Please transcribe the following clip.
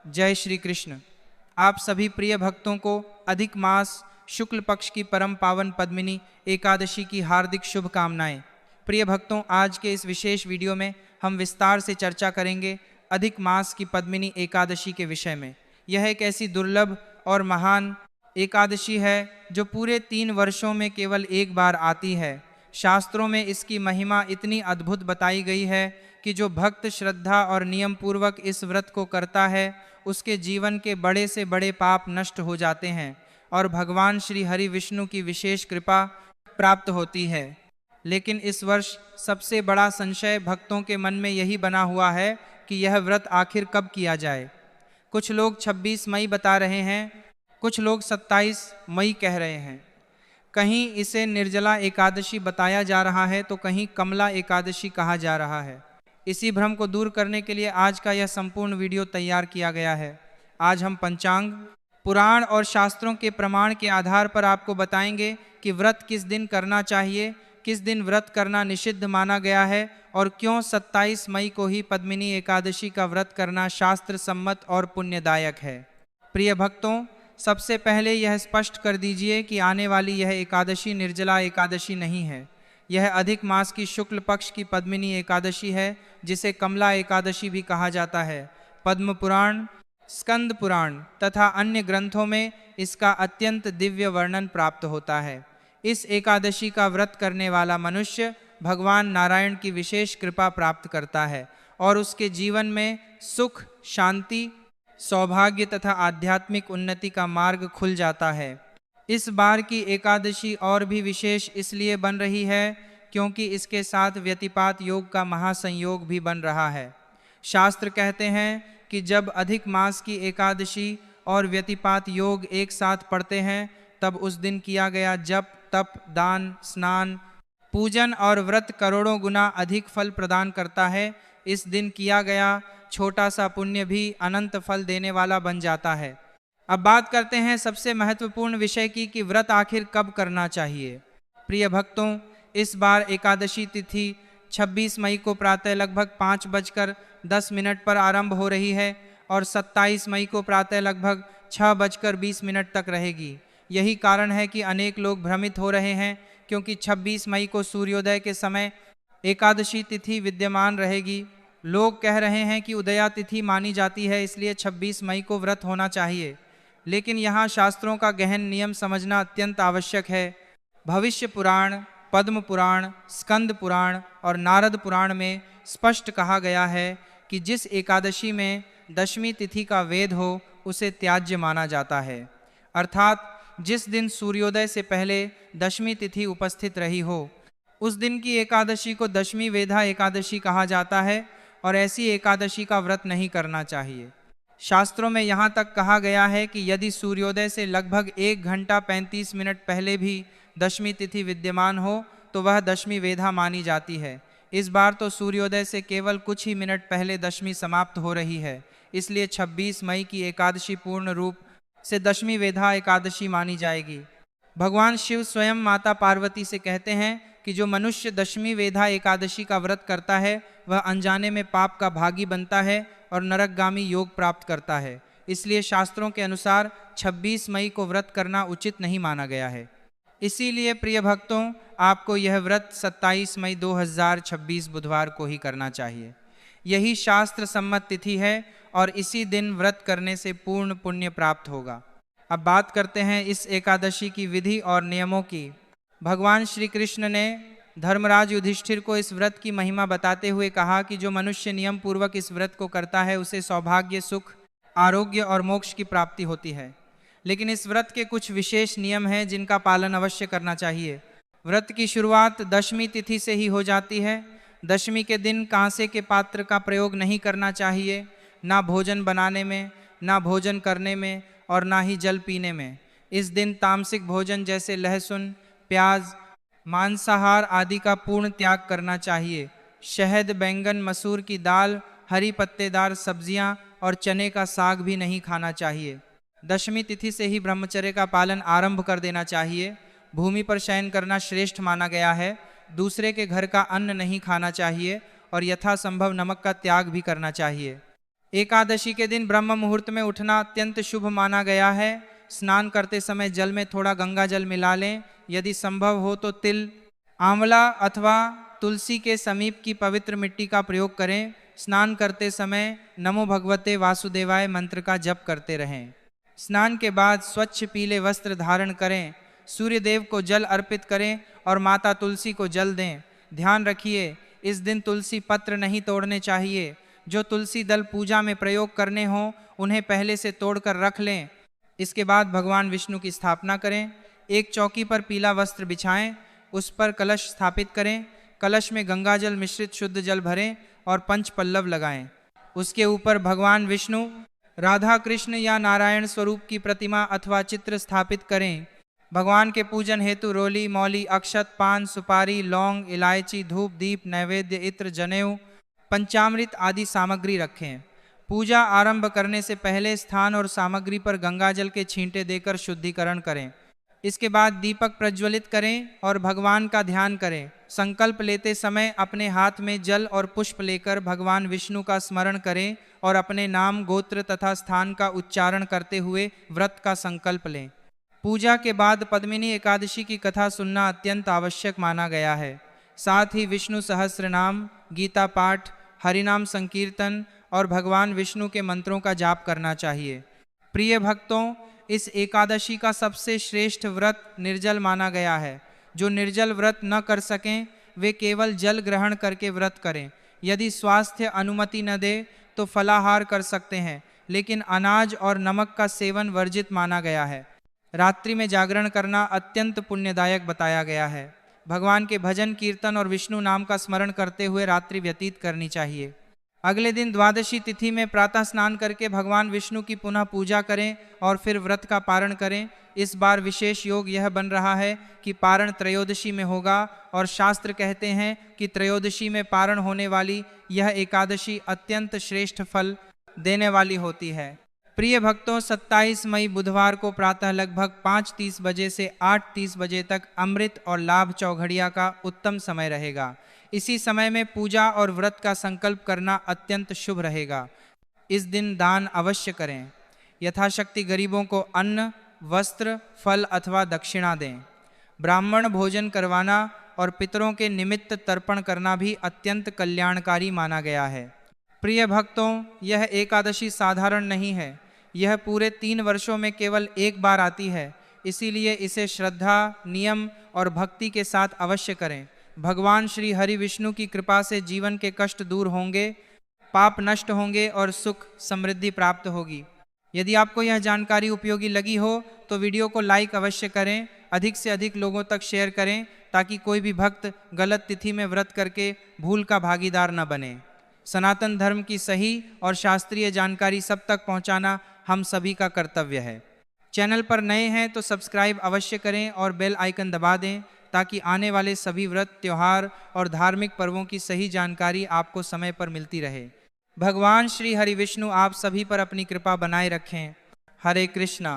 जय श्री कृष्ण। आप सभी प्रिय भक्तों को अधिक मास शुक्ल पक्ष की परम पावन पद्मिनी एकादशी की हार्दिक शुभकामनाएं। प्रिय भक्तों, आज के इस विशेष वीडियो में हम विस्तार से चर्चा करेंगे अधिक मास की पद्मिनी एकादशी के विषय में। यह एक ऐसी दुर्लभ और महान एकादशी है जो पूरे 3 वर्षों में केवल एक बार आती है। शास्त्रों में इसकी महिमा इतनी अद्भुत बताई गई है कि जो भक्त श्रद्धा और नियम पूर्वक इस व्रत को करता है उसके जीवन के बड़े से बड़े पाप नष्ट हो जाते हैं और भगवान श्री हरि विष्णु की विशेष कृपा प्राप्त होती है। लेकिन इस वर्ष सबसे बड़ा संशय भक्तों के मन में यही बना हुआ है कि यह व्रत आखिर कब किया जाए। कुछ लोग 26 मई बता रहे हैं, कुछ लोग 27 मई कह रहे हैं। कहीं इसे निर्जला एकादशी बताया जा रहा है तो कहीं कमला एकादशी कहा जा रहा है। इसी भ्रम को दूर करने के लिए आज का यह संपूर्ण वीडियो तैयार किया गया है। आज हम पंचांग, पुराण और शास्त्रों के प्रमाण के आधार पर आपको बताएंगे कि व्रत किस दिन करना चाहिए, किस दिन व्रत करना निषिद्ध माना गया है और क्यों 27 मई को ही पद्मिनी एकादशी का व्रत करना शास्त्र सम्मत और पुण्यदायक है। प्रिय भक्तों, सबसे पहले यह स्पष्ट कर दीजिए कि आने वाली यह एकादशी निर्जला एकादशी नहीं है। यह अधिक मास की शुक्ल पक्ष की पद्मिनी एकादशी है, जिसे कमला एकादशी भी कहा जाता है। पद्म पुराण, स्कंद पुराण तथा अन्य ग्रंथों में इसका अत्यंत दिव्य वर्णन प्राप्त होता है। इस एकादशी का व्रत करने वाला मनुष्य भगवान नारायण की विशेष कृपा प्राप्त करता है और उसके जीवन में सुख, शांति, सौभाग्य तथा आध्यात्मिक उन्नति का मार्ग खुल जाता है। इस बार की एकादशी और भी विशेष इसलिए बन रही है क्योंकि इसके साथ व्यतिपात योग का महासंयोग भी बन रहा है। शास्त्र कहते हैं कि जब अधिक मास की एकादशी और व्यतिपात योग एक साथ पड़ते हैं तब उस दिन किया गया जप, तप, दान, स्नान, पूजन और व्रत करोड़ों गुना अधिक फल प्रदान करता है। इस दिन किया गया छोटा सा पुण्य भी अनंत फल देने वाला बन जाता है। अब बात करते हैं सबसे महत्वपूर्ण विषय की कि व्रत आखिर कब करना चाहिए। प्रिय भक्तों, इस बार एकादशी तिथि 26 मई को प्रातः लगभग 5:10 पर आरंभ हो रही है और 27 मई को प्रातः लगभग 6:20 तक रहेगी। यही कारण है कि अनेक लोग भ्रमित हो रहे हैं क्योंकि 26 मई को सूर्योदय के समय एकादशी तिथि विद्यमान रहेगी। लोग कह रहे हैं कि उदया तिथि मानी जाती है, इसलिए 26 मई को व्रत होना चाहिए। लेकिन यहाँ शास्त्रों का गहन नियम समझना अत्यंत आवश्यक है। भविष्य पुराण, पद्म पुराण, स्कंद पुराण और नारद पुराण में स्पष्ट कहा गया है कि जिस एकादशी में दशमी तिथि का वेद हो उसे त्याज्य माना जाता है। अर्थात जिस दिन सूर्योदय से पहले दशमी तिथि उपस्थित रही हो उस दिन की एकादशी को दशमी वेधा एकादशी कहा जाता है और ऐसी एकादशी का व्रत नहीं करना चाहिए। शास्त्रों में यहाँ तक कहा गया है कि यदि सूर्योदय से लगभग 1 घंटा 35 मिनट पहले भी दशमी तिथि विद्यमान हो तो वह दशमी वेधा मानी जाती है। इस बार तो सूर्योदय से केवल कुछ ही मिनट पहले दशमी समाप्त हो रही है, इसलिए 26 मई की एकादशी पूर्ण रूप से दशमी वेधा एकादशी मानी जाएगी। भगवान शिव स्वयं माता पार्वती से कहते हैं कि जो मनुष्य दशमी वेधा एकादशी का व्रत करता है वह अनजाने में पाप का भागी बनता है और नरकगामी योग प्राप्त करता है। इसलिए शास्त्रों के अनुसार 26 मई को व्रत करना उचित नहीं माना गया है। इसीलिए प्रिय भक्तों, आपको यह व्रत 27 मई 2026 बुधवार को ही करना चाहिए। यही शास्त्र सम्मत तिथि है और इसी दिन व्रत करने से पूर्ण पुण्य प्राप्त होगा। अब बात करते हैं इस एकादशी की विधि और नियमों की। भगवान श्री कृष्ण ने धर्मराज युधिष्ठिर को इस व्रत की महिमा बताते हुए कहा कि जो मनुष्य नियम पूर्वक इस व्रत को करता है उसे सौभाग्य, सुख, आरोग्य और मोक्ष की प्राप्ति होती है। लेकिन इस व्रत के कुछ विशेष नियम हैं जिनका पालन अवश्य करना चाहिए। व्रत की शुरुआत दशमी तिथि से ही हो जाती है। दशमी के दिन कांसे के पात्र का प्रयोग नहीं करना चाहिए, ना भोजन बनाने में, ना भोजन करने में और ना ही जल पीने में। इस दिन तामसिक भोजन जैसे लहसुन, प्याज, मांसाहार आदि का पूर्ण त्याग करना चाहिए। शहद, बैंगन, मसूर की दाल, हरी पत्तेदार सब्जियां और चने का साग भी नहीं खाना चाहिए। दशमी तिथि से ही ब्रह्मचर्य का पालन आरंभ कर देना चाहिए। भूमि पर शयन करना श्रेष्ठ माना गया है। दूसरे के घर का अन्न नहीं खाना चाहिए और यथासंभव नमक का त्याग भी करना चाहिए। एकादशी के दिन ब्रह्म मुहूर्त में उठना अत्यंत शुभ माना गया है। स्नान करते समय जल में थोड़ा गंगा जल मिला लें। यदि संभव हो तो तिल, आंवला अथवा तुलसी के समीप की पवित्र मिट्टी का प्रयोग करें। स्नान करते समय नमो भगवते वासुदेवाय मंत्र का जप करते रहें। स्नान के बाद स्वच्छ पीले वस्त्र धारण करें। सूर्य देव को जल अर्पित करें और माता तुलसी को जल दें। ध्यान रखिए, इस दिन तुलसी पत्र नहीं तोड़ने चाहिए। जो तुलसी दल पूजा में प्रयोग करने हों उन्हें पहले से तोड़कर रख लें। इसके बाद भगवान विष्णु की स्थापना करें। एक चौकी पर पीला वस्त्र बिछाएं, उस पर कलश स्थापित करें। कलश में गंगाजल मिश्रित शुद्ध जल भरें और पंच पल्लव लगाएं। उसके ऊपर भगवान विष्णु, राधा कृष्ण या नारायण स्वरूप की प्रतिमा अथवा चित्र स्थापित करें। भगवान के पूजन हेतु रोली, मौली, अक्षत, पान, सुपारी, लौंग, इलायची, धूप, दीप, नैवेद्य, इत्र, जनेऊ, पंचामृत आदि सामग्री रखें। पूजा आरंभ करने से पहले स्थान और सामग्री पर गंगाजल के छींटे देकर शुद्धिकरण करें। इसके बाद दीपक प्रज्वलित करें और भगवान का ध्यान करें। संकल्प लेते समय अपने हाथ में जल और पुष्प लेकर भगवान विष्णु का स्मरण करें और अपने नाम, गोत्र तथा स्थान का उच्चारण करते हुए व्रत का संकल्प लें। पूजा के बाद पद्मिनी एकादशी की कथा सुनना अत्यंत आवश्यक माना गया है। साथ ही विष्णु सहस्त्र नाम, गीता पाठ, हरिनाम संकीर्तन और भगवान विष्णु के मंत्रों का जाप करना चाहिए। प्रिय भक्तों, इस एकादशी का सबसे श्रेष्ठ व्रत निर्जल माना गया है। जो निर्जल व्रत न कर सकें वे केवल जल ग्रहण करके व्रत करें। यदि स्वास्थ्य अनुमति न दे तो फलाहार कर सकते हैं, लेकिन अनाज और नमक का सेवन वर्जित माना गया है। रात्रि में जागरण करना अत्यंत पुण्यदायक बताया गया है। भगवान के भजन, कीर्तन और विष्णु नाम का स्मरण करते हुए रात्रि व्यतीत करनी चाहिए। अगले दिन द्वादशी तिथि में प्रातः स्नान करके भगवान विष्णु की पुनः पूजा करें और फिर व्रत का पारण करें। इस बार विशेष योग यह बन रहा है कि पारण त्रयोदशी में होगा और शास्त्र कहते हैं कि त्रयोदशी में पारण होने वाली यह एकादशी अत्यंत श्रेष्ठ फल देने वाली होती है। प्रिय भक्तों, 27 मई बुधवार को प्रातः लगभग 5:30 बजे से 8:30 बजे तक अमृत और लाभ चौघड़िया का उत्तम समय रहेगा। इसी समय में पूजा और व्रत का संकल्प करना अत्यंत शुभ रहेगा। इस दिन दान अवश्य करें। यथाशक्ति गरीबों को अन्न, वस्त्र, फल अथवा दक्षिणा दें। ब्राह्मण भोजन करवाना और पितरों के निमित्त तर्पण करना भी अत्यंत कल्याणकारी माना गया है। प्रिय भक्तों, यह एकादशी साधारण नहीं है। यह पूरे 3 वर्षों में केवल एक बार आती है। इसीलिए इसे श्रद्धा, नियम और भक्ति के साथ अवश्य करें। भगवान श्री हरि विष्णु की कृपा से जीवन के कष्ट दूर होंगे, पाप नष्ट होंगे और सुख समृद्धि प्राप्त होगी। यदि आपको यह जानकारी उपयोगी लगी हो तो वीडियो को लाइक अवश्य करें। अधिक से अधिक लोगों तक शेयर करें ताकि कोई भी भक्त गलत तिथि में व्रत करके भूल का भागीदार न बने। सनातन धर्म की सही और शास्त्रीय जानकारी सब तक पहुंचाना हम सभी का कर्तव्य है। चैनल पर नए हैं तो सब्सक्राइब अवश्य करें और बेल आइकन दबा दें ताकि आने वाले सभी व्रत, त्योहार और धार्मिक पर्वों की सही जानकारी आपको समय पर मिलती रहे। भगवान श्री हरि विष्णु आप सभी पर अपनी कृपा बनाए रखें। हरे कृष्णा।